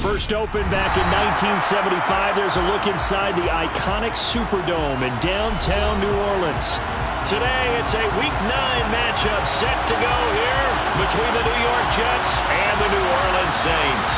First opened back in 1975. There's a look inside the iconic Superdome in downtown New Orleans. Today, it's a Week 9 matchup set to go here between the New York Jets and the New Orleans Saints.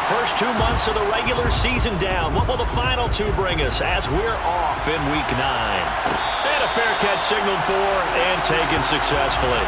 First 2 months of the regular season down. What will the final two bring us as we're off in Week 9? And a fair catch signaled for and taken successfully.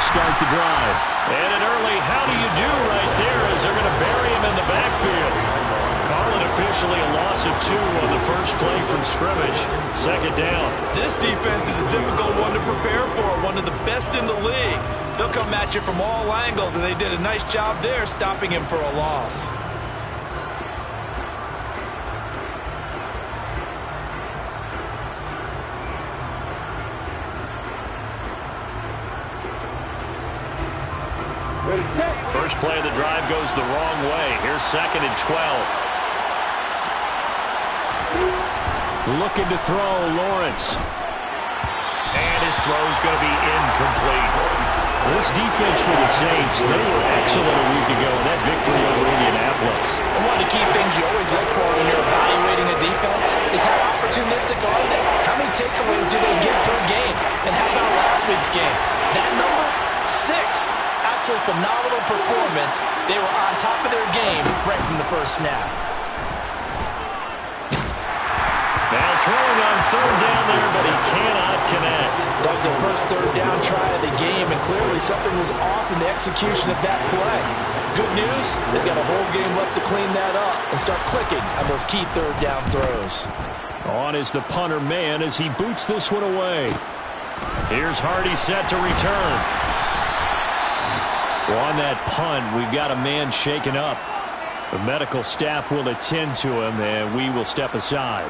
Start the drive. And an early how do you do right there as they're going to bury him in the backfield. Call it officially a loss of 2 on the first play from scrimmage. Second down. This defense is a difficult one to prepare for, one of the best in the league. They'll come at you from all angles, and they did a nice job there stopping him for a loss. First play of the drive goes the wrong way. Here's 2nd and 12. Looking to throw, Lawrence. And his throw's going to be incomplete. This defense for the Saints, they were excellent a week ago in that victory over Indianapolis. And one of the key things you always look for when you're evaluating a defense is how opportunistic are they? How many takeaways do they get per game? And how about last week's game? That number, 6. Absolutely phenomenal performance. They were on top of their game right from the first snap. Now throwing on 3rd down there, but he cannot connect. That was their first 3rd down try of the game, and clearly something was off in the execution of that play. Good news, they've got a whole game left to clean that up and start clicking on those key 3rd down throws. On is the punter man as he boots this one away. Here's Hardy set to return. Well, on that punt, we've got a man shaken up. The medical staff will attend to him, and we will step aside.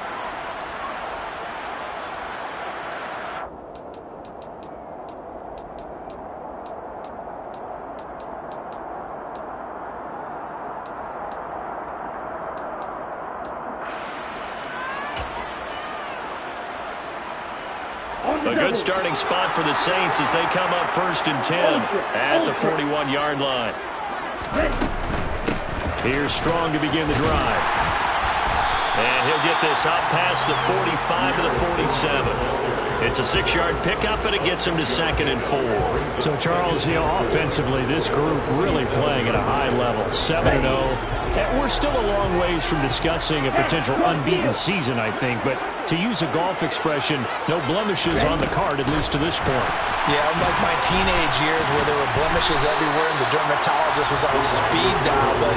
A good starting spot for the Saints as they come up 1st and 10 at the 41-yard line. Here's Strong to begin the drive. And he'll get this up past the 45 to the 47. It's a 6-yard pickup, and it gets him to 2nd and 4. So, Charles, offensively, this group really playing at a high level, 7-0. And we're still a long ways from discussing a potential unbeaten season, I think. But to use a golf expression, no blemishes on the card, at least to this point. Yeah, unlike my teenage years where there were blemishes everywhere and the dermatologist was on speed dial. But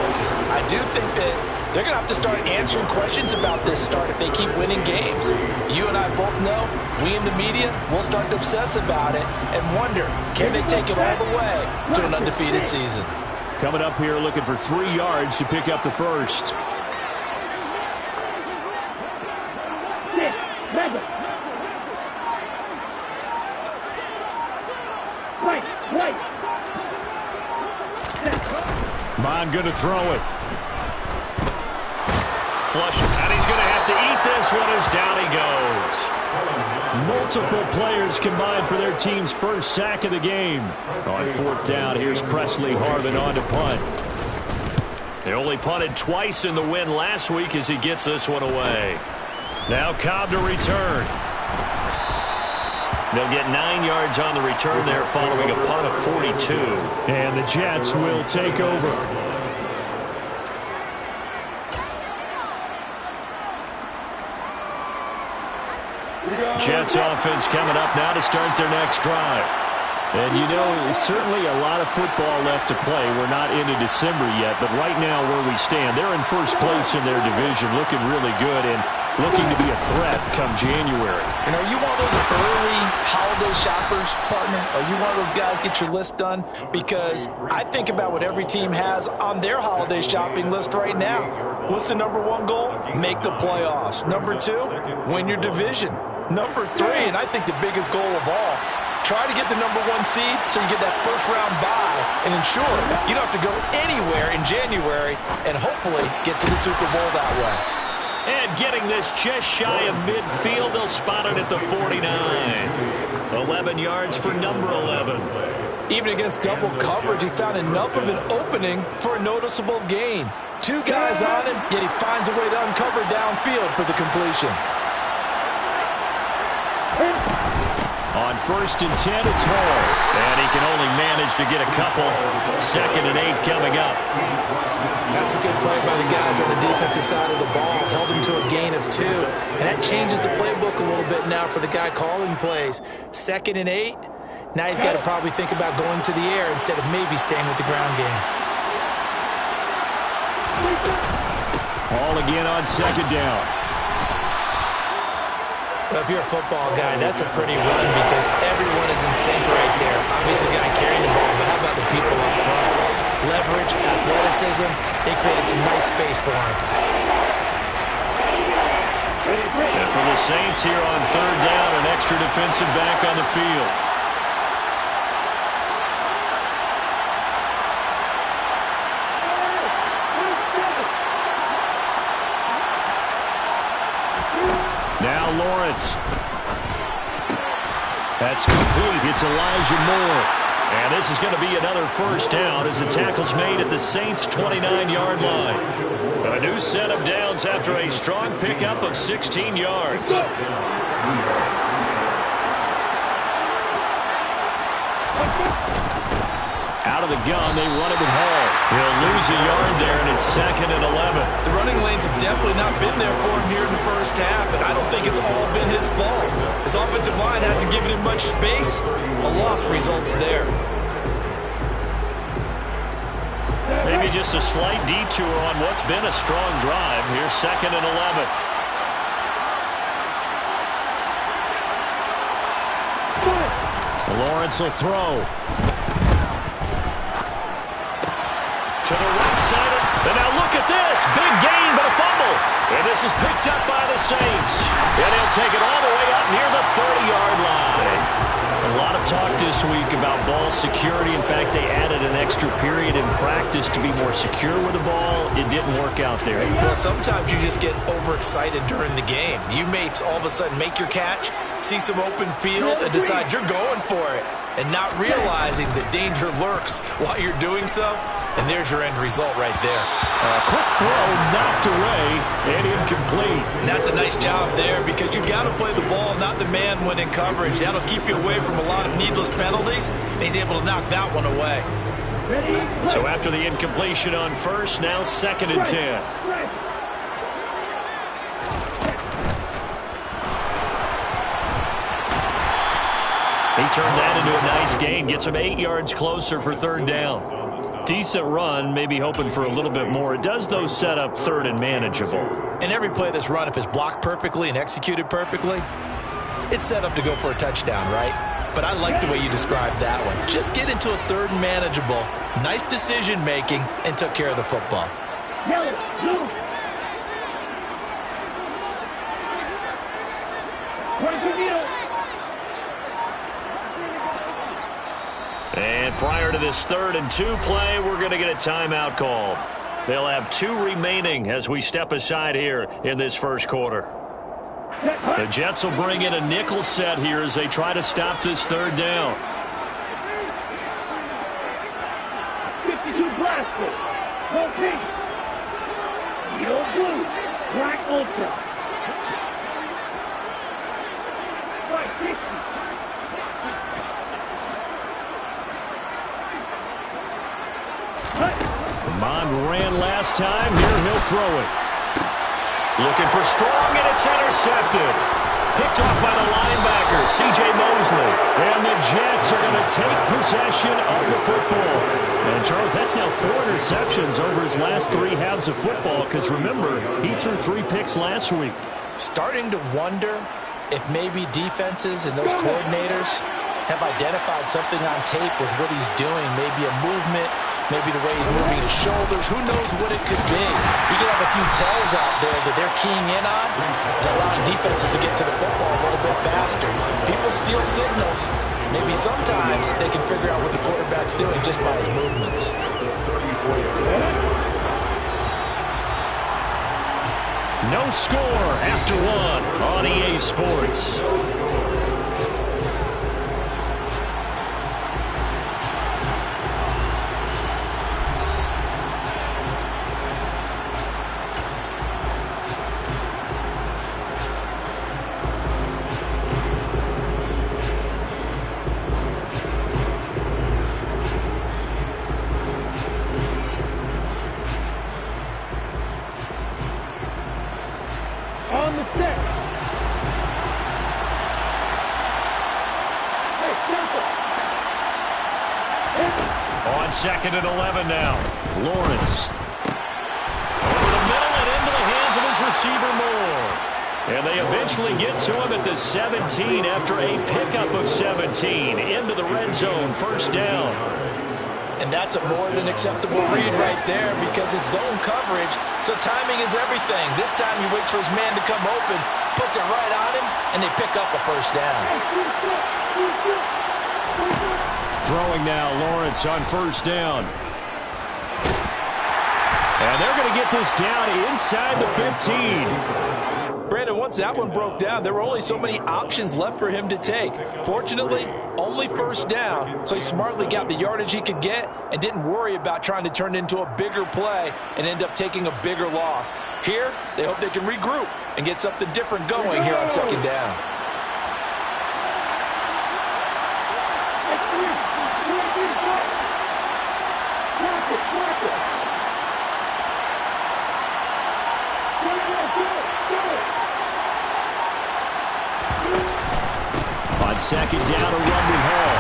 I do think that they're going to have to start answering questions about this start if they keep winning games. You and I both know, we in the media, will start to obsess about it and wonder, can they take it all the way to an undefeated season? Coming up here looking for 3 yards to pick up the first. Mon going to throw it. Flush, and he's going to have to eat this one as down he goes. Multiple players combined for their team's first sack of the game. On 4th down, here's Presley Harvin on to punt. They only punted twice in the win last week as he gets this one away. Now Cobb to return. They'll get 9 yards on the return there following a punt of 42. And the Jets will take over. Jets offense coming up now to start their next drive. And, you know, certainly a lot of football left to play. We're not into December yet, but right now where we stand, they're in first place in their division, looking really good and looking to be a threat come January. And are you one of those early holiday shoppers, partner? Are you one of those guys get your list done? Because I think about what every team has on their holiday shopping list right now. What's the number one goal? Make the playoffs. Number two, win your division. Number three, and I think the biggest goal of all, try to get the number one seed so you get that first-round bye and ensure you don't have to go anywhere in January and hopefully get to the Super Bowl that way. And getting this just shy of midfield, they'll spot it at the 49. 11 yards for number 11. Even against double coverage, he found enough of an opening for a noticeable gain. Two guys on him, yet he finds a way to uncover downfield for the completion. On 1st and 10, it's Hall. And he can only manage to get a couple. 2nd and 8 coming up. That's a good play by the guys on the defensive side of the ball. Held him to a gain of 2. And that changes the playbook a little bit now for the guy calling plays. 2nd and 8. Now he's got to probably think about going to the air instead of maybe staying with the ground game. Hall again on 2nd down. Well, if you're a football guy, that's a pretty run because everyone is in sync right there. Obviously, the guy carrying the ball, but how about the people up front? Leverage, athleticism, they created some nice space for him. And for the Saints here on 3rd down, an extra defensive back on the field. Now Lawrence. That's complete. It's Elijah Moore. And this is going to be another first down as the tackle's made at the Saints' 29-yard line. A new set of downs after a strong pickup of 16 yards. Out of the gun, they run it with Hall. He'll lose a yard there, and it's 2nd and 11. The running lanes have definitely not been there for him here in the first half, and I don't think it's all been his fault. His offensive line hasn't given him much space. A loss results there. Maybe just a slight detour on what's been a strong drive. Here's 2nd and 11. Lawrence will throw. To the right side. And now look at this. Big gain, but a fumble. And this is picked up by the Saints. And he'll take it all the way up near the 30-yard line. A lot of talk this week about ball security. In fact, they added an extra period in practice to be more secure with the ball. It didn't work out there. Well, sometimes you just get overexcited during the game. You may all of a sudden make your catch, see some open field, and decide you're going for it, and not realizing that danger lurks while you're doing so. And there's your end result right there. A quick throw knocked away and incomplete. And that's a nice job there because you've got to play the ball, not the man when in coverage. That'll keep you away from a lot of needless penalties. And he's able to knock that one away. So after the incompletion on 1st, now 2nd and 10. He turned that into a nice gain. Gets him 8 yards closer for 3rd down. Decent run, maybe hoping for a little bit more. It does, though, set up 3rd and manageable. And every play that's run, if it's blocked perfectly and executed perfectly, it's set up to go for a touchdown, right? But I like the way you described that one. Just get into a 3rd and manageable, nice decision-making, and took care of the football. And prior to this 3rd and 2 play, we're going to get a timeout called. They'll have 2 remaining as we step aside here in this first quarter. The Jets will bring in a nickel set here as they try to stop this 3rd down. 52 Blasco, rotation, yellow blue, black ultra. Right, 60. Mond ran last time. Here he'll throw it. Looking for strong, and it's intercepted. Picked off by the linebacker, C.J. Mosley. And the Jets are going to take possession of the football. And, Charles, that's now 4 interceptions over his last 3 halves of football because, remember, he threw 3 picks last week. Starting to wonder if maybe defenses and those coordinators have identified something on tape with what he's doing, maybe a movement, maybe the way he's moving his shoulders. Who knows what it could be? He could have a few tells out there that they're keying in on and allowing defenses to get to the football a little bit faster. People steal signals. Maybe sometimes they can figure out what the quarterback's doing just by his movements. No score after 1 on EA Sports. On the set. Hey, simple. On 2nd and 11 now. Lawrence. Over the middle and into the hands of his receiver Moore. And they eventually get to him at the 17 after a pickup of 17. Into the red zone, first down. And that's a more than acceptable read right there because it's zone coverage, so timing is everything. This time he waits for his man to come open, puts it right on him, and they pick up a first down. Throwing now, Lawrence on first down. And they're going to get this down inside the 15. Brandon, once that one broke down, there were only so many options left for him to take. Fortunately, only first down, so he smartly got the yardage he could get and didn't worry about trying to turn it into a bigger play and end up taking a bigger loss. Here, they hope they can regroup and get something different going here on second down. On second down, a run with Hall.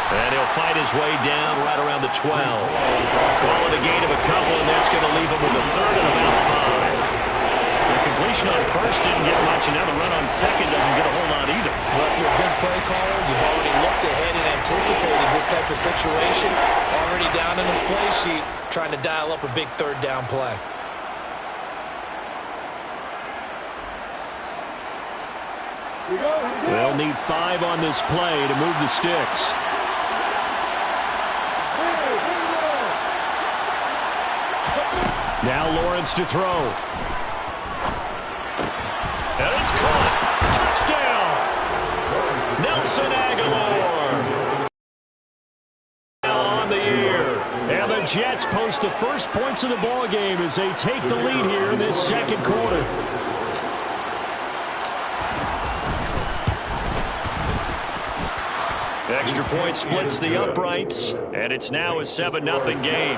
And he'll fight his way down right around the 12. Call it a gain of a couple, and that's going to leave him with a third and about 5. The completion on first didn't get much, and now the run on second doesn't get a whole lot either. Well, if you're a good play caller, you've already looked ahead and anticipated this type of situation. Already down in his play sheet, trying to dial up a big third down play. They'll need 5 on this play to move the sticks. Now Lawrence to throw. And it's caught. Touchdown. Nelson Aguilar. On the year. And the Jets post the first points of the ball game as they take the lead here in this second quarter. Extra point splits the uprights, and it's now a 7-0 game.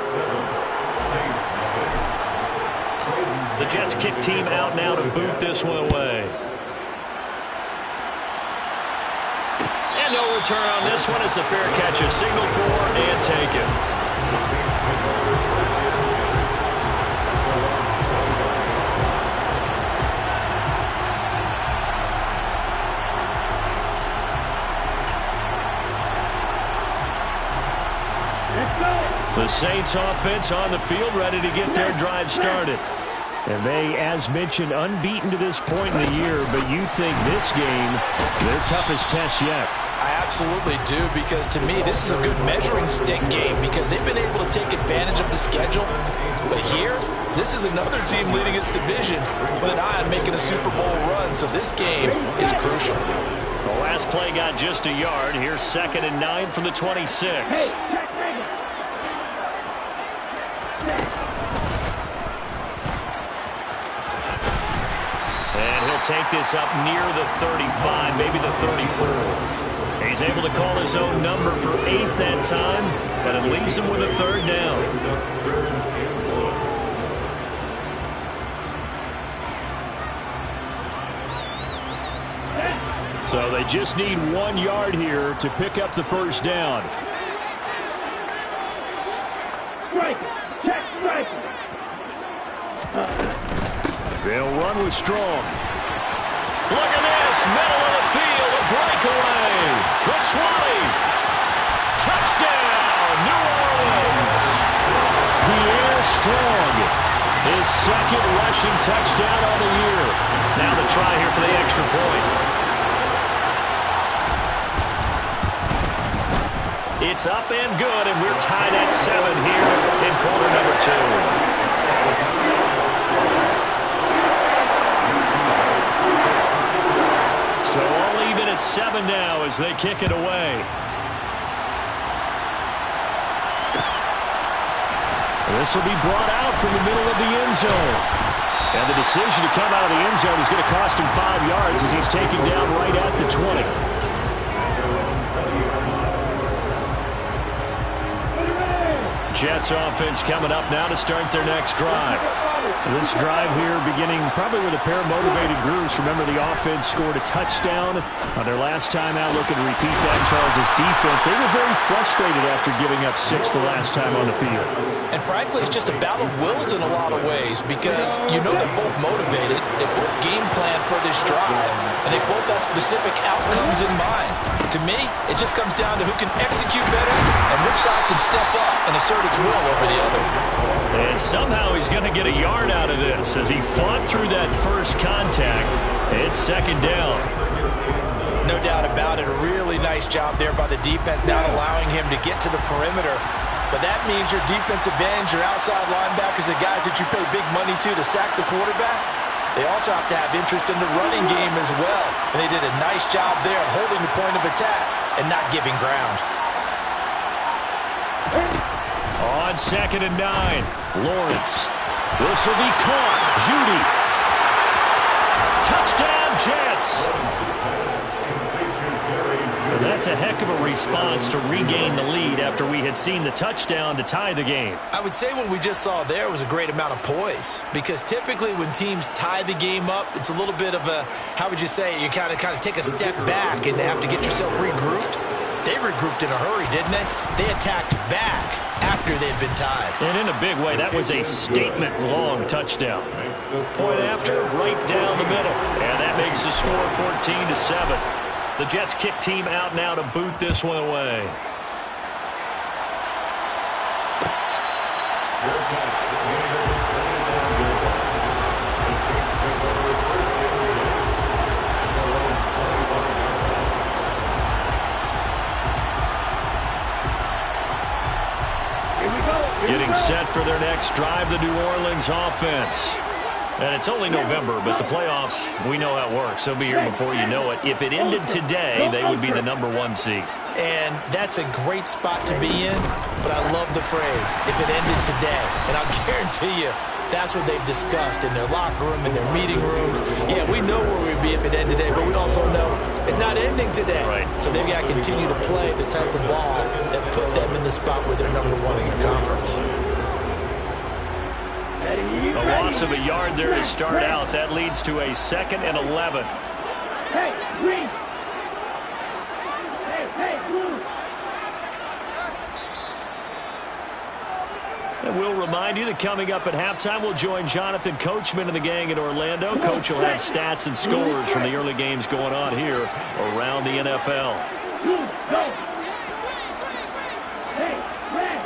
The Jets kick team out now to boot this one away. And no return on this one as the fair catch is signaled for and taken. The Saints offense on the field, ready to get their drive started. And they, as mentioned, unbeaten to this point in the year, but you think this game, their toughest test yet. I absolutely do, because to me, this is a good measuring stick game because they've been able to take advantage of the schedule. But here, this is another team leading its division with an eye on making a Super Bowl run, so this game is crucial. The last play got just a yard. Here's 2nd and 9 from the 26. And he'll take this up near the 35, maybe the 34. He's able to call his own number for 8 that time, but it leaves him with a third down. So they just need 1 yard here to pick up the first down. Check strike. They'll run with Strong. Look at this, middle of the field, a breakaway. The 20. Touchdown, New Orleans. Pierre Strong, his second rushing touchdown on the year. Now the try here for the extra point. It's up and good, and we're tied at 7 here in quarter number 2. So all even at 7 now as they kick it away. This will be brought out from the middle of the end zone. And the decision to come out of the end zone is going to cost him 5 yards as he's taken down right at the 20. Jets offense coming up now to start their next drive. This drive here beginning probably with a pair of motivated groups. Remember, the offense scored a touchdown on their last time out. Looking to repeat that in Charles' defense. They were very frustrated after giving up 6 the last time on the field. And frankly, it's just a battle of wills in a lot of ways because you know they're both motivated. They both game plan for this drive, and they both have specific outcomes in mind. To me, it just comes down to who can execute better and which side can step up and assert its will over the other. And somehow he's going to get a yard out of this as he fought through that first contact. It's second down. No doubt about it. A really nice job there by the defense, not allowing him to get to the perimeter. But that means your defensive ends, your outside linebackers, the guys that you pay big money to sack the quarterback, they also have to have interest in the running game as well. And they did a nice job there of holding the point of attack and not giving ground. On 2nd and 9, Lawrence. This will be caught. Judy. Touchdown, Jets. And that's a heck of a response to regain the lead after we had seen the touchdown to tie the game. I would say what we just saw there was a great amount of poise, because typically when teams tie the game up, it's a little bit of a, how would you say, you kind of take a step back and have to get yourself regrouped. They regrouped in a hurry, didn't they? They attacked back after they'd been tied. And in a big way, that was a statement-long touchdown. Point after, right down the middle. And that makes the score 14-7. The Jets kick team out now to boot this one away. Getting set for their next drive, the New Orleans offense. And it's only November, but the playoffs, we know how it works. They'll be here before you know it. If it ended today, they would be the #1 seed. And that's a great spot to be in, but I love the phrase, if it ended today. And I'll guarantee you, that's what they've discussed in their locker room, in their meeting rooms. Yeah, we know where we'd be if it ended today, but we also know it's not ending today. Right. So they've got to continue to play the type of ball that put them in the spot where they're #1 in the conference. A loss of a yard there to start out. That leads to a 2nd and 11. Hey, green. Hey, blue. And we'll remind you that coming up at halftime, we'll join Jonathan Coachman and the gang in Orlando. Coach will have stats and scores from the early games going on here around the NFL. Blue, go. Hey, red.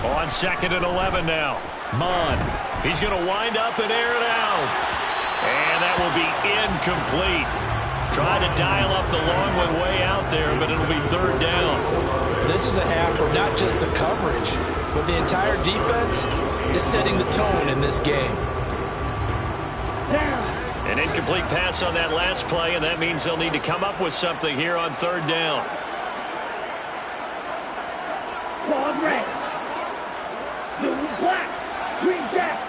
On 2nd and 11 now. Mon. He's going to wind up and air it out. And that will be incomplete. Trying to dial up the long one way out there, but it'll be 3rd down. This is a half where not just the coverage, but the entire defense is setting the tone in this game. An incomplete pass on that last play, and that means they'll need to come up with something here on 3rd down. Ball red. Blue, black. Green, jack.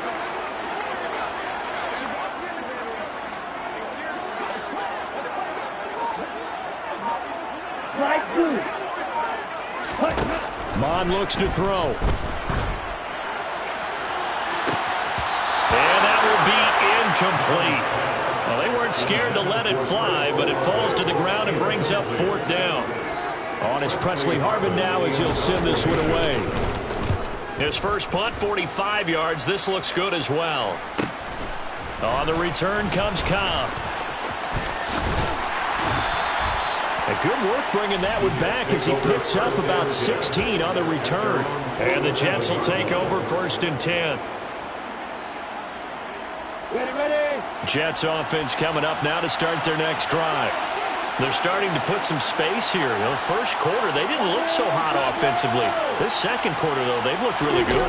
Light blue. Mon looks to throw. And that will be incomplete. Well, they weren't scared to let it fly, but it falls to the ground and brings up 4th down. On is Presley Harvin now as he'll send this one away. His first punt, 45 yards. This looks good as well. On the return comes Cobb. A good work bringing that one back as he picks up about 16 on the return. And the Jets will take over 1st and 10. Ready. Jets offense coming up now to start their next drive. They're starting to put some space here. You know, first quarter, they didn't look so hot offensively. This second quarter, though, they've looked really good.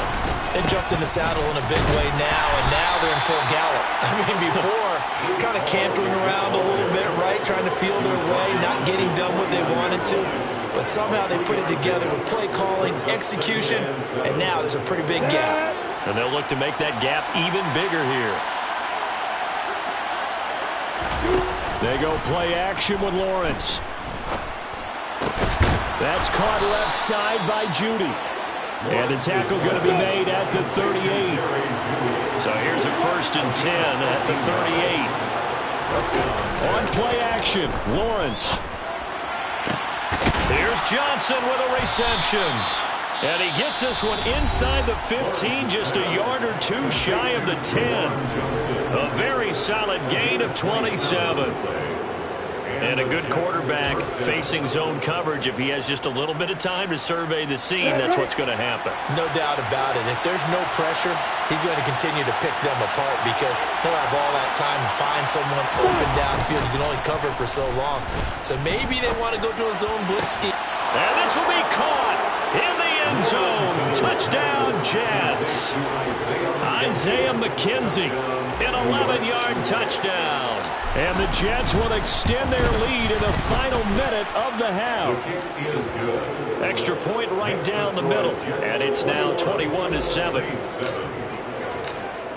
They jumped in the saddle in a big way now, and now they're in full gallop. I mean, before, kind of cantering around a little bit, right, trying to feel their way, not getting done what they wanted to. But somehow they put it together with play calling, execution, and now there's a pretty big gap. And they'll look to make that gap even bigger here. They go play action with Lawrence. That's caught left side by Judy. And the tackle going to be made at the 38. So here's a 1st and 10 at the 38. On play action, Lawrence. Here's Johnson with a reception. And he gets this one inside the 15, just a yard or two shy of the 10. A very solid gain of 27. And a good quarterback facing zone coverage. If he has just a little bit of time to survey the scene, that's what's going to happen. No doubt about it. If there's no pressure, he's going to continue to pick them apart because he'll have all that time to find someone open downfield. He can only cover for so long. So maybe they want to go to a zone blitz scheme. And this will be caught in the end zone. Touchdown, Jets. Isaiah McKenzie, an 11-yard touchdown. And the Jets will extend their lead in the final minute of the half. Extra point right down the middle. And it's now 21-7.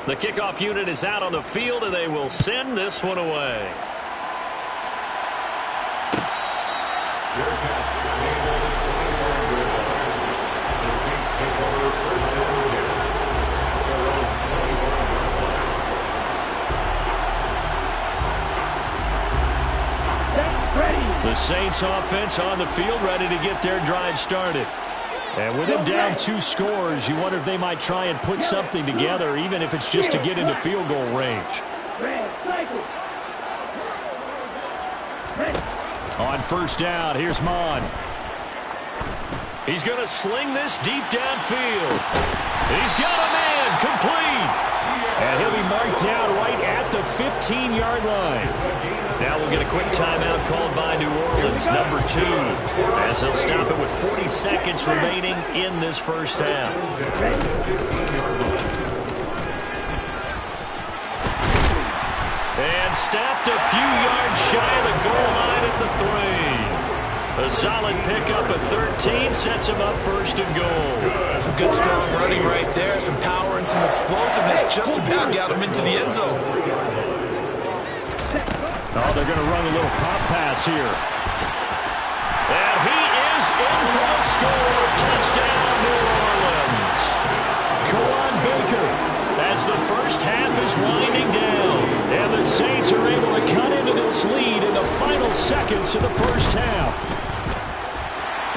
The kickoff unit is out on the field, and they will send this one away. The Saints offense on the field ready to get their drive started. And with them down 2 scores, you wonder if they might try and put something together, even if it's just to get into field goal range. On 1st down, here's Mon. He's going to sling this deep downfield. He's got a man complete. And he'll be marked down right at the 15-yard line. Now we'll get a quick timeout called by New Orleans, number 2, as they'll stop it with 40 seconds remaining in this first half. And stopped a few yards shy of the goal line at the 3. A solid pickup of 13 sets him up 1st and goal. Some good, strong running right there. Some power and some explosiveness just about got him into the end zone. Oh, they're going to run a little pop pass here. And he is in for the score. Touchdown, New Orleans. Kawan Baker. As the first half is winding down. And the Saints are able to cut into this lead in the final seconds of the first half.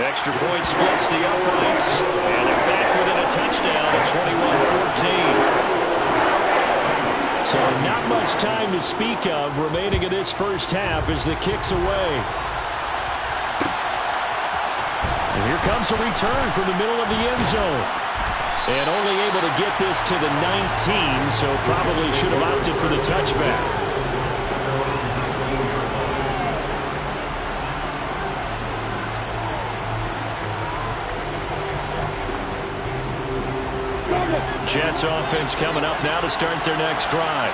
Extra point splits the uprights. And they're back within a touchdown at 21-14. So not much time to speak of remaining in this first half as the kick's away. And here comes a return from the middle of the end zone. And only able to get this to the 19, so probably should have opted for the touchback. Jets offense coming up now to start their next drive.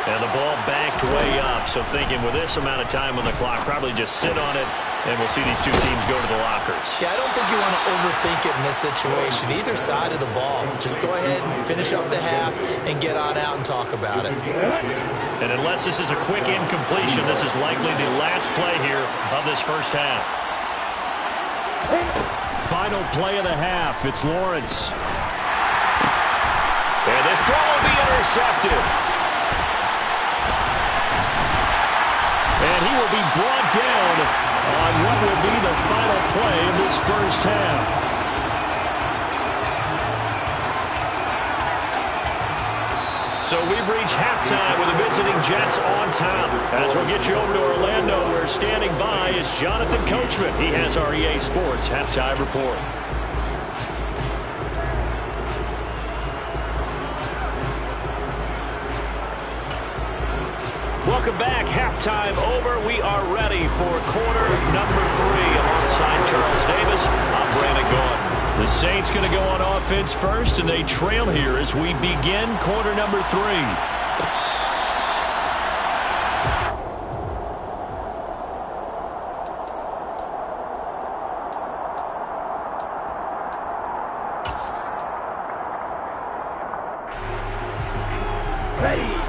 And the ball backed way up, so thinking with this amount of time on the clock, probably just sit on it, and we'll see these two teams go to the lockers. Yeah, I don't think you want to overthink it in this situation. Either side of the ball. Just go ahead and finish up the half and get on out and talk about it. And unless this is a quick incompletion, this is likely the last play here of this first half. Final play of the half. It's Lawrence. And this throw will be intercepted. And he will be brought down on what will be the final play of this first half. So we've reached halftime with the visiting Jets on top. As we'll get you over to Orlando, where standing by is Jonathan Coachman. He has our EA Sports halftime report. Welcome back. Halftime over. We are ready for quarter number 3. Alongside Charles Davis, I'm Brandon Gaudin. The Saints going to go on offense first, and they trail here as we begin quarter number 3.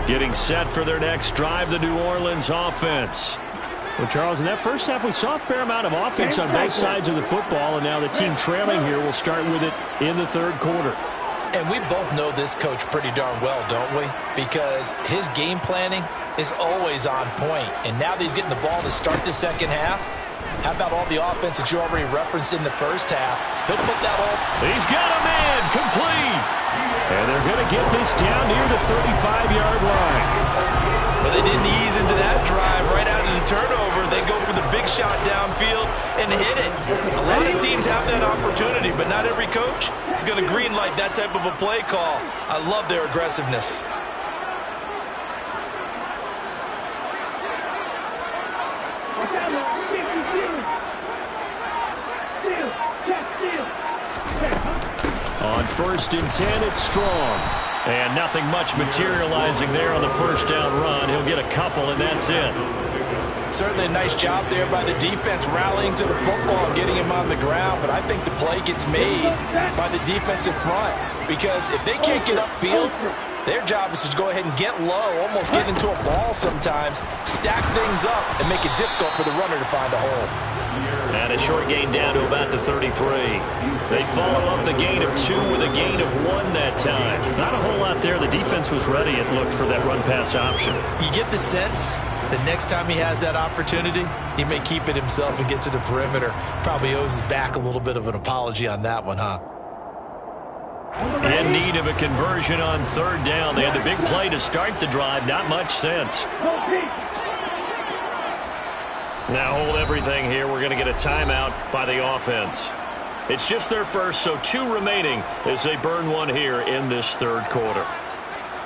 Getting set for their next drive, the New Orleans offense. Well, Charles, in that first half, we saw a fair amount of offense on both sides of the football, and now the team trailing here will start with it in the third quarter. And we both know this coach pretty darn well, don't we? Because his game planning is always on point. And now that he's getting the ball to start the second half, how about all the offense that you already referenced in the first half? He'll put that all. He's got a man complete. And they're going to get this down near the 35-yard line. But they didn't ease into that drive right out of the turnover. They go for the big shot downfield and hit it. A lot of teams have that opportunity, but not every coach is going to green light that type of a play call. I love their aggressiveness. On 1st and 10, it's Strong. And nothing much materializing there on the first down run. He'll get a couple, and that's it. Certainly a nice job there by the defense rallying to the football and getting him on the ground. But I think the play gets made by the defensive front. Because if they can't get upfield, their job is to go ahead and get low, almost get into a ball sometimes, stack things up, and make it difficult for the runner to find a hole. And a short gain down to about the 33. They follow up the gain of 2 with a gain of 1 that time. Not a whole lot there. The defense was ready, it looked, for that run-pass option. You get the sense that next time he has that opportunity, he may keep it himself and get to the perimeter. Probably owes his back a little bit of an apology on that one, huh? In need of a conversion on 3rd down. They had the big play to start the drive. Not much sense. Now hold everything here. We're going to get a timeout by the offense. It's just their first, so 2 remaining as they burn 1 here in this third quarter.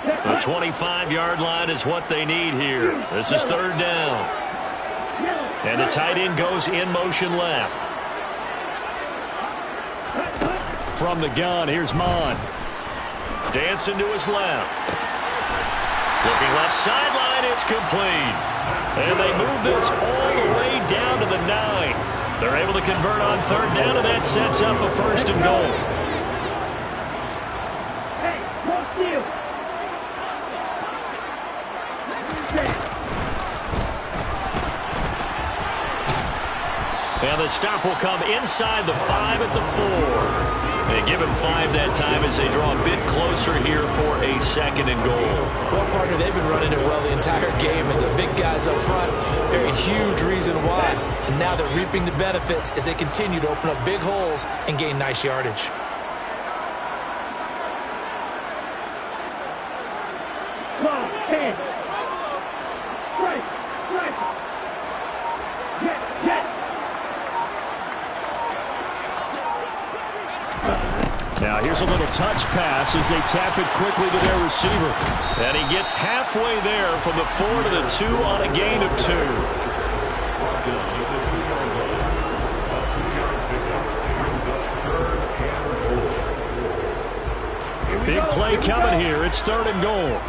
The 25-yard line is what they need here. This is 3rd down. And the tight end goes in motion left. From the gun, here's Mon. Dancing to his left. Looking left sideline, it's complete. And they move this all the way down to the 9. They're able to convert on 3rd down, and that sets up a 1st and goal. And the stop will come inside the 5 at the 4. They give him 5 that time as they draw a bit closer here for a 2nd and goal. Well, partner, they've been running it well the entire game, and the big guys up front, very huge reason why. And now they're reaping the benefits as they continue to open up big holes and gain nice yardage. Now here's a little touch pass as they tap it quickly to their receiver. And he gets halfway there from the 4 to the 2 on a gain of 2. Big play coming here. It's 3rd and goal.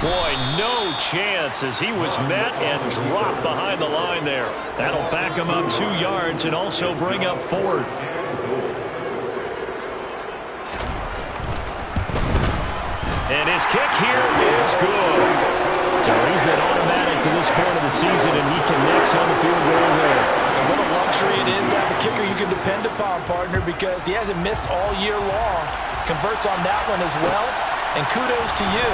Boy, no chance as he was met and dropped behind the line there. That'll back him up 2 yards and also bring up 4th. And his kick here is good. So he's been automatic to this point of the season, and he connects on the field goal there. And what a luxury it is to have a kicker you can depend upon, partner, because he hasn't missed all year long. Converts on that one as well. And kudos to you.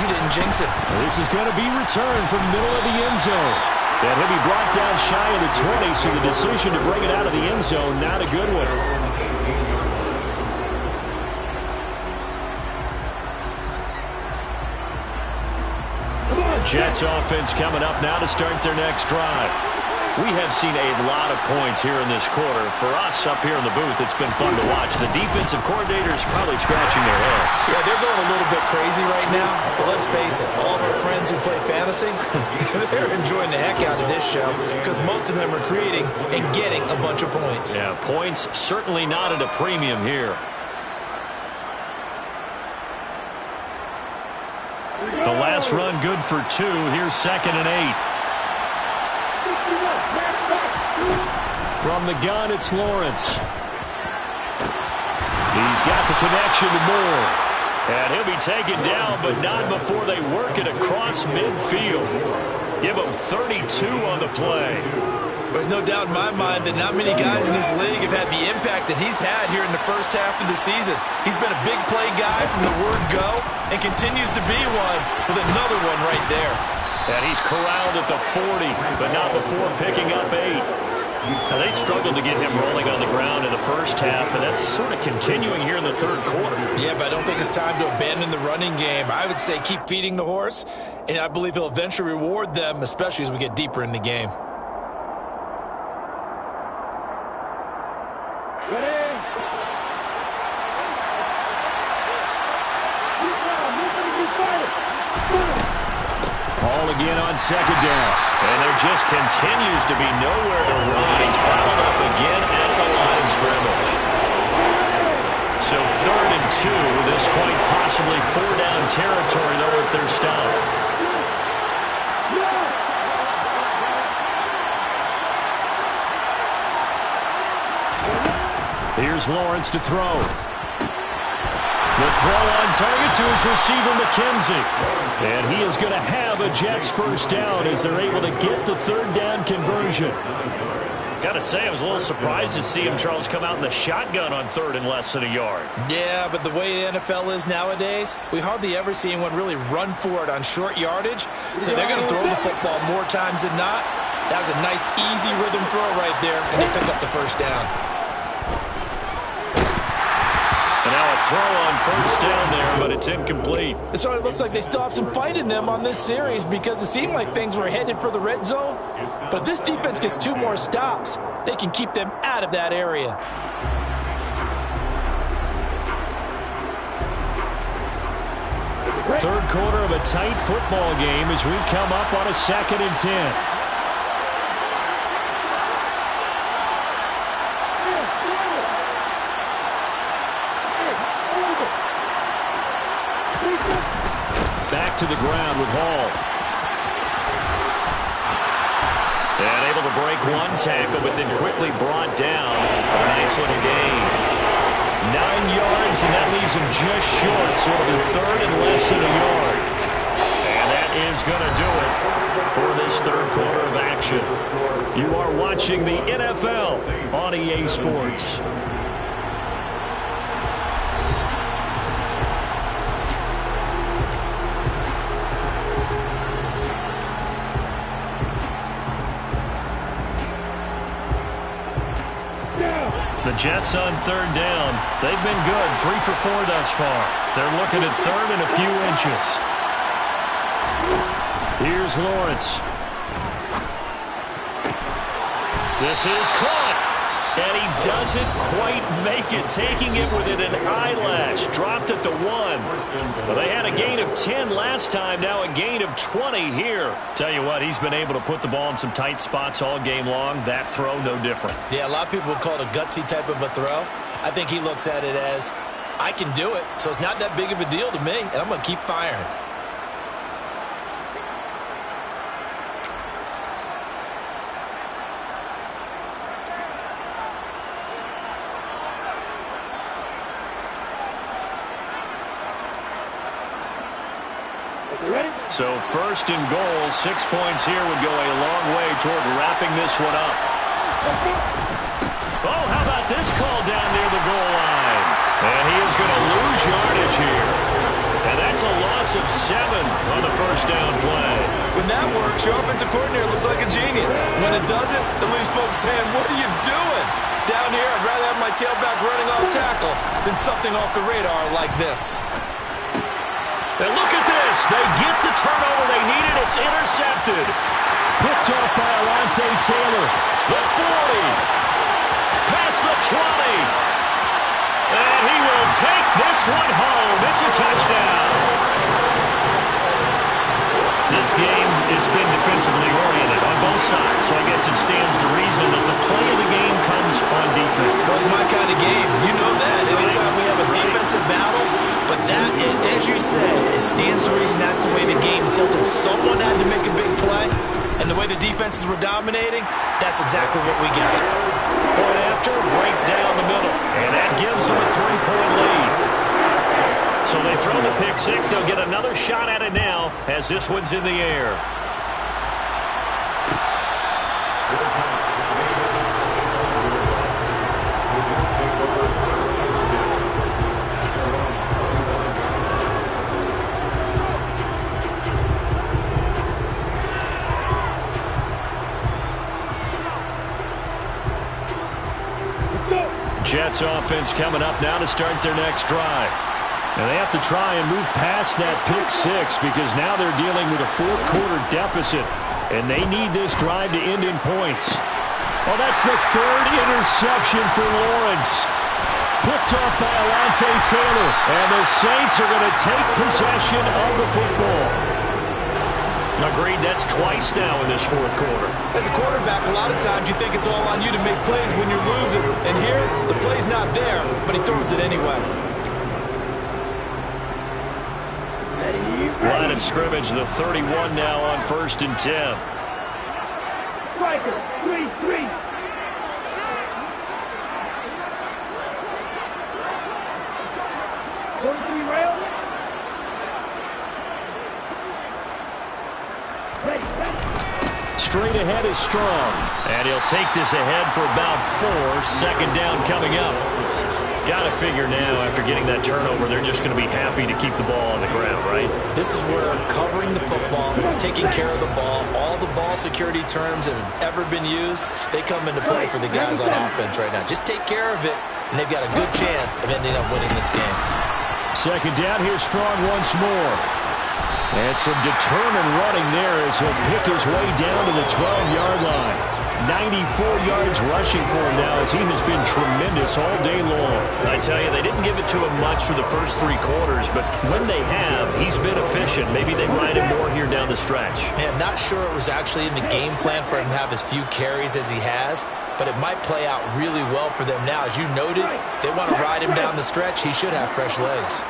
You didn't jinx it. This is going to be returned from the middle of the end zone. And he'll be brought down shy of the 20, so the decision to bring it out of the end zone, not a good one. Jets offense coming up now to start their next drive. We have seen a lot of points here in this quarter. For us up here in the booth, it's been fun to watch. The defensive coordinators probably scratching their heads. Yeah, they're going a little bit crazy right now. But let's face it, all of our friends who play fantasy, they're enjoying the heck out of this show because most of them are creating and getting a bunch of points. Yeah, points certainly not at a premium here. The last run good for 2. Here's 2nd and 8. From the gun, it's Lawrence. He's got the connection to Moore. And he'll be taken down, but not before they work it across midfield. Give him 32 on the play. There's no doubt in my mind that not many guys in this league have had the impact that he's had here in the first half of the season. He's been a big play guy from the word go and continues to be one with another one right there. And he's corralled at the 40, but not before picking up 8. Now, they struggled to get him rolling on the ground in the first half, and that's sort of continuing here in the third quarter. Yeah, but I don't think it's time to abandon the running game. I would say keep feeding the horse, and I believe he'll eventually reward them, especially as we get deeper in the game. Ball again on 2nd down. And there just continues to be nowhere to run. He's bottled up again at the line of scrimmage. So 3rd and 2. This quite possibly 4-down territory, though, if they're stopped. Here's Lawrence to throw. The throw on target to his receiver, McKenzie. And he is going to have a Jets first down as they're able to get the 3rd down conversion. Got to say, I was a little surprised to see him, Charles, come out in the shotgun on 3rd and less than a yard. Yeah, but the way the NFL is nowadays, we hardly ever see anyone really run for it on short yardage. So they're going to throw the football more times than not. That was a nice, easy rhythm throw right there, and they pick up the first down. And now a throw on 1st down there, but it's incomplete. It sort of looks like they still have some fight in them on this series because it seemed like things were headed for the red zone. But if this defense gets 2 more stops, they can keep them out of that area. Third quarter of a tight football game as we come up on a 2nd and 10. Back to the ground with Hall. And able to break 1 tackle, but then quickly brought down. A nice little gain. 9 yards, and that leaves him just short, so it'll be 3rd and less than a yard. And that is going to do it for this third quarter of action. You are watching the NFL on EA Sports. The Jets on 3rd down. They've been good. 3 for 4 thus far. They're looking at 3rd and a few inches. Here's Lawrence. This is caught. And he doesn't quite make it, taking it within an eyelash. Dropped at the 1. Well, they had a gain of 10 last time, now a gain of 20 here. Tell you what, he's been able to put the ball in some tight spots all game long. That throw, no different. Yeah, a lot of people would call it a gutsy type of a throw. I think he looks at it as, I can do it, so it's not that big of a deal to me, and I'm going to keep firing. So first and goal, 6 points here would go a long way toward wrapping this one up. Oh, how about this call down near the goal line? And he is going to lose yardage here. And that's a loss of 7 on the first down play. When that works, your offensive coordinator looks like a genius. When it doesn't, it leaves folks saying, what are you doing? Down here, I'd rather have my tailback running off tackle than something off the radar like this. And look at this. They get the turnover they needed. It's intercepted. Picked off by Alontae Taylor. The 40. Past the 20. And he will take this one home. It's a touchdown. This game has been defensively oriented on both sides, so I guess it stands to reason that the play of the game comes on defense. So it's my kind of game. You know that. Anytime we have a defensive battle, but that, as you said, it stands to reason that's the way the game tilted. Someone had to make a big play, and the way the defenses were dominating, that's exactly what we got. Point after, right down the middle, and that gives them a 3-point lead. So they throw the pick six. They'll get another shot at it now as this one's in the air. Jets offense coming up now to start their next drive. And they have to try and move past that pick six because now they're dealing with a fourth-quarter deficit, and they need this drive to end in points. Oh, that's the third interception for Lawrence. Picked off by Alontae Taylor, and the Saints are going to take possession of the football. Agreed, that's twice now in this fourth quarter. As a quarterback, a lot of times you think it's all on you to make plays when you're losing. And here, the play's not there, but he throws it anyway. Line of scrimmage, the 31 now on 1st and 10. Striker, 3-3. Straight ahead is Strong. And he'll take this ahead for about 4. Second down coming up. Got to figure now, after getting that turnover, they're just going to be happy to keep the ball on the ground, right? This is where covering the football, taking care of the ball, all the ball security terms that have ever been used, they come into play for the guys on offense right now. Just take care of it, and they've got a good chance of ending up winning this game. Second down, here's Strong once more. And some determined running there as he'll pick his way down to the 12-yard line. 94 yards rushing for him now as he has been tremendous all day long. I tell you, they didn't give it to him much for the first 3 quarters, but when they have, he's been efficient. Maybe they ride him more here down the stretch. Yeah, not sure it was actually in the game plan for him to have as few carries as he has, but it might play out really well for them now. As you noted, if they want to ride him down the stretch, he should have fresh legs.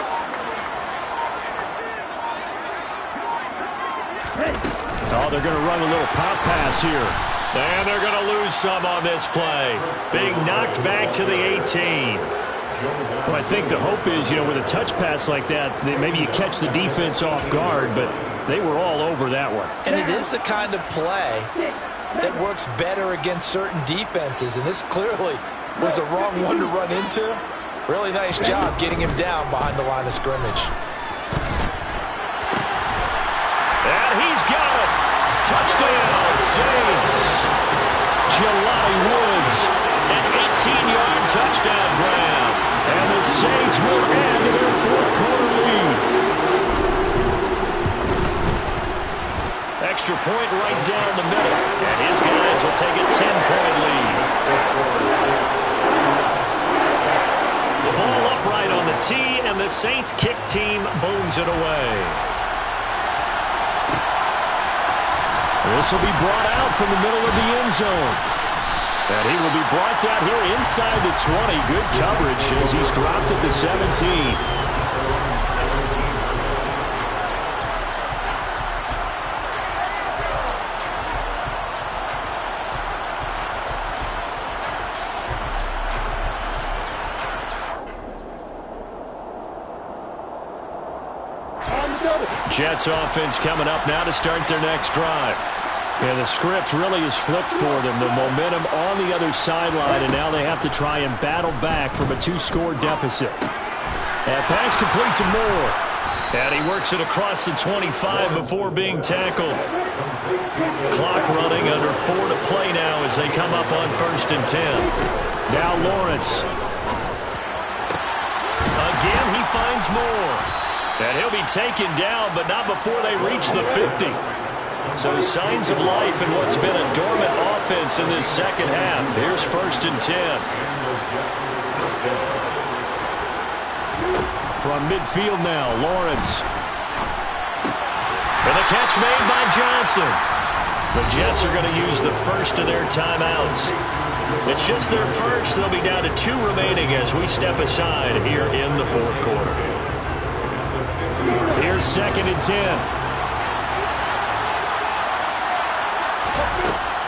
Oh, they're going to run a little pop pass here. And they're going to lose some on this play. Being knocked back to the 18. Well, I think the hope is, with a touch pass like that, maybe you catch the defense off guard, but they were all over that one. And it is the kind of play that works better against certain defenses, and this clearly was the wrong one to run into. Really nice job getting him down behind the line of scrimmage. And he's got it. Touchdown, Saints. Jelani Woods, an 18-yard touchdown grab. And the Saints will add to their fourth-quarter lead. Extra point right down the middle. And his guys will take a 10-point lead. The ball upright on the tee, and the Saints kick team booms it away. This will be brought out from the middle of the end zone. And he will be brought out here inside the 20. Good coverage as he's dropped at the 17. On the Jets offense coming up now to start their next drive. And the script really is flipped for them. The momentum on the other sideline, and now they have to try and battle back from a 2-score deficit. That pass complete to Moore. And he works it across the 25 before being tackled. Clock running, under 4 to play now as they come up on 1st and 10. Now Lawrence. Again, he finds Moore. And he'll be taken down, but not before they reach the 50. So signs of life in what's been a dormant offense in this second half. Here's 1st and 10. From midfield now, Lawrence. And the catch made by Johnson. The Jets are going to use the first of their timeouts. It's just their first. They'll be down to 2 remaining as we step aside here in the 4th quarter. Here's 2nd and 10.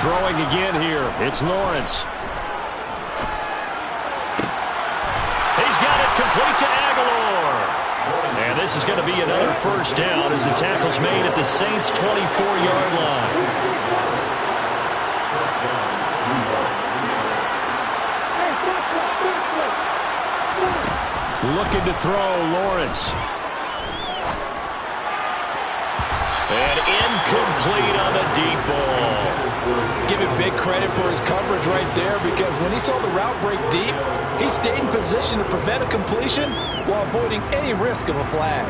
Throwing again here. It's Lawrence. He's got it complete to Aguilar. And this is going to be another first down as the tackle's made at the Saints' 24-yard line. Looking to throw, Lawrence. And incomplete on the deep ball. Give him big credit for his coverage right there, because when he saw the route break deep, he stayed in position to prevent a completion while avoiding any risk of a flag.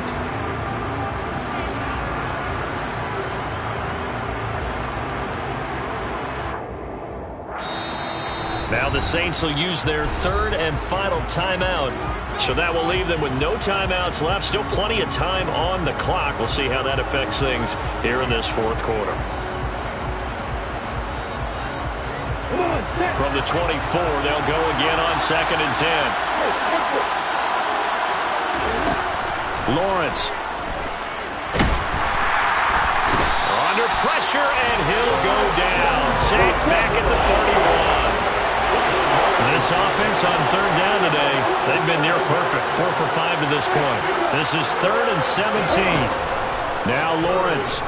Now the Saints will use their 3rd and final timeout. So that will leave them with no timeouts left. Still plenty of time on the clock. We'll see how that affects things here in this 4th quarter. From the 24, they'll go again on 2nd and 10. Lawrence. Under pressure, and he'll go down. Sacked back at the 31. This offense on 3rd down today, they've been near perfect. 4 for 5 to this point. This is 3rd and 17. Now Lawrence.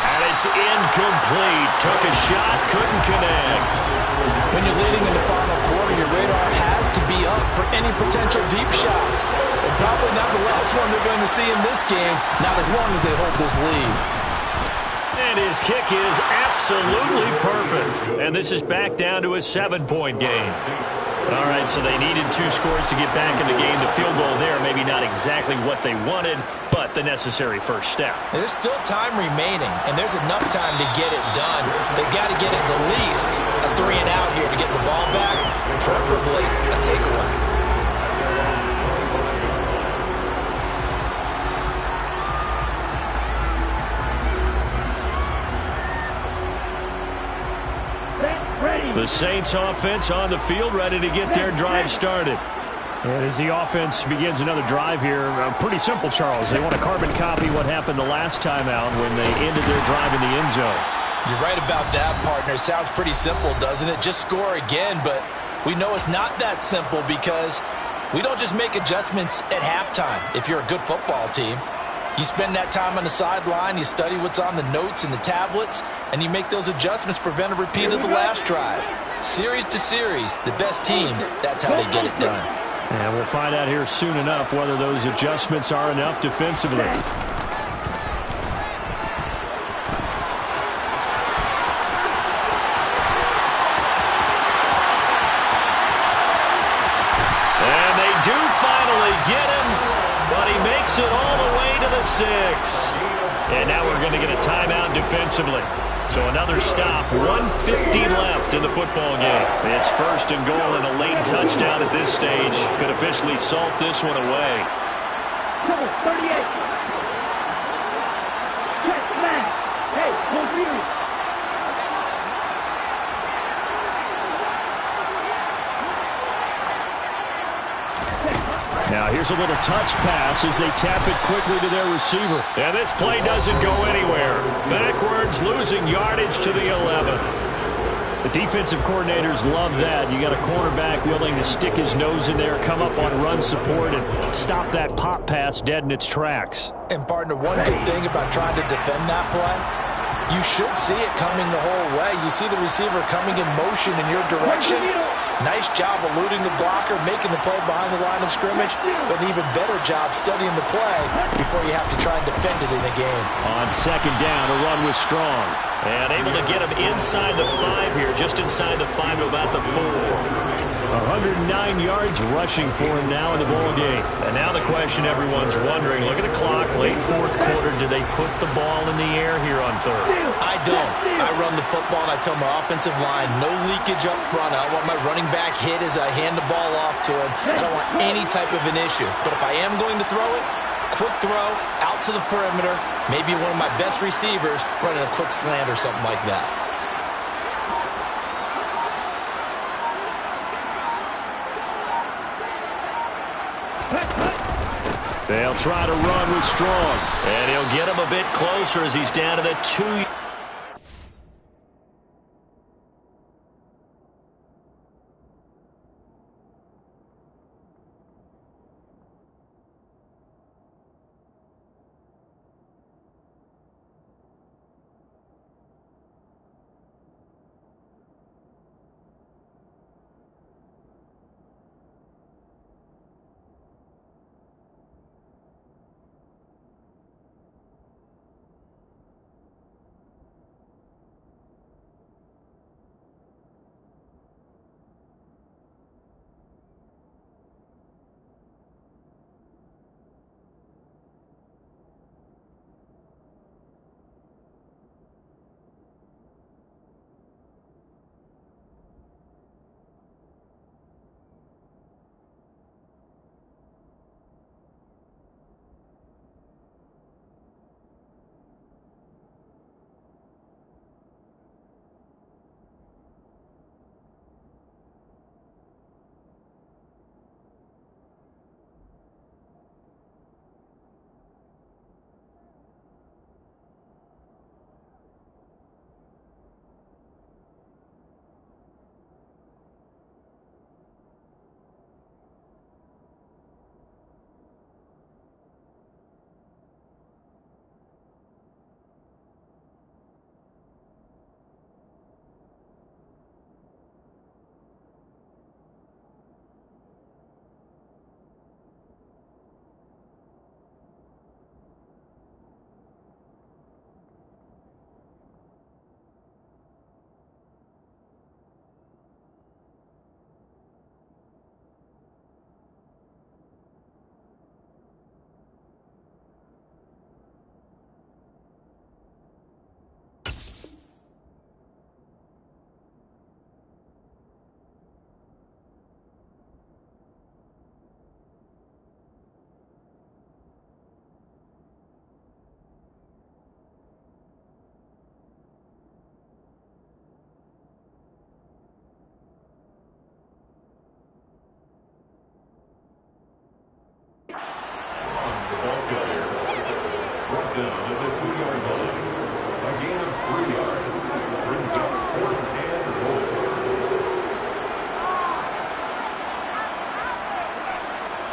And it's incomplete. Took a shot, couldn't connect. When you're leading in the final quarter, your radar has to be up for any potential deep shots. And probably not the last one they're going to see in this game, not as long as they hold this lead. And his kick is absolutely perfect. And this is back down to a 7-point game. All right, so they needed 2 scores to get back in the game. The field goal there, maybe not exactly what they wanted, but the necessary first step. There's still time remaining, and there's enough time to get it done. They've got to get at the least a 3 and out here to get the ball back, preferably a takeaway. The Saints offense on the field, ready to get their drive started. And as the offense begins another drive here, pretty simple, Charles. They want to carbon copy what happened the last time out when they ended their drive in the end zone. You're right about that, partner. Sounds pretty simple, doesn't it? Just score again, but we know it's not that simple because we don't just make adjustments at halftime if you're a good football team. You spend that time on the sideline, you study what's on the notes and the tablets, and you make those adjustments, prevent a repeat of the last drive. Series to series, the best teams, that's how they get it done. And we'll find out here soon enough whether those adjustments are enough defensively. And they do finally get him, but he makes it all the way to the 6. And now we're going to get a timeout defensively. So another stop, 1:50 left in the football game. It's 1st and goal and a late touchdown at this stage could officially salt this one away. 38. Check, man. Hey, hold you. Now here's a little touch pass as they tap it quickly to their receiver. And this play doesn't go anywhere. Backwards, losing yardage to the 11. The defensive coordinators love that. You got a cornerback willing to stick his nose in there, come up on run support, and stop that pop pass dead in its tracks. And, partner, one good thing about trying to defend that play, you should see it coming the whole way. You see the receiver coming in motion in your direction. Nice job eluding the blocker, making the play behind the line of scrimmage, but an even better job studying the play before you have to try and defend it in a game. On second down, a run was strong. And able to get him inside the 5 here, just inside the 5 to about the 4. 109 yards rushing for him now in the ball game. And now the question everyone's wondering, look at the clock, late fourth quarter, do they put the ball in the air here on third? I don't. I run the football and I tell my offensive line, no leakage up front. I don't want my running back hit as I hand the ball off to him. I don't want any type of an issue. But if I am going to throw it, quick throw, out to the perimeter, maybe one of my best receivers running a quick slant or something like that. They'll try to run with Strong. And he'll get him a bit closer as he's down to the 2.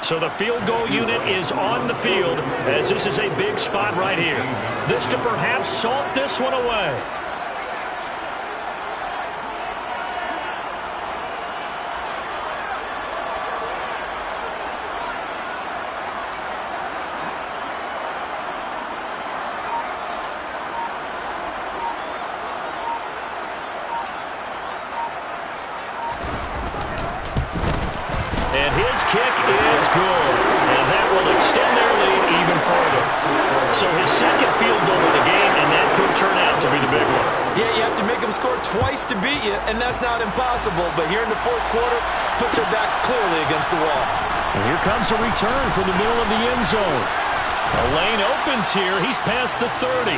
So the field goal unit is on the field as this is a big spot right here. This to perhaps salt this one away. And his kick is good. And that will extend their lead even further. So his second field goal of the game, and that could turn out to be the big one. Yeah, you have to make them score twice to beat you, and that's not impossible. But here in the fourth quarter, puts their backs clearly against the wall. And here comes a return from the middle of the end zone. A lane opens here. He's past the 30.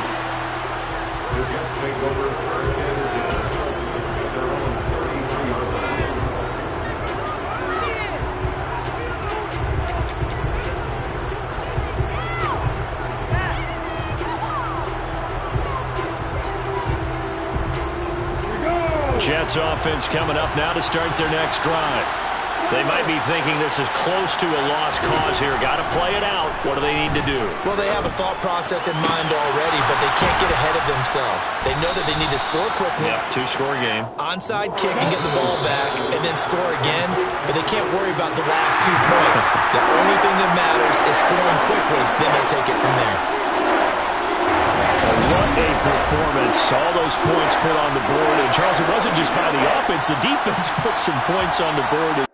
Jets offense coming up now to start their next drive. They might be thinking this is close to a lost cause here. Got to play it out. What do they need to do? Well, they have a thought process in mind already, but they can't get ahead of themselves. They know that they need to score quickly. Yep, two-score game. Onside kick and get the ball back and then score again, but they can't worry about the last 2 points. The only thing that matters is scoring quickly, then they'll take it from there. What a performance. All those points put on the board. And, Charles, it wasn't just by the offense. The defense put some points on the board.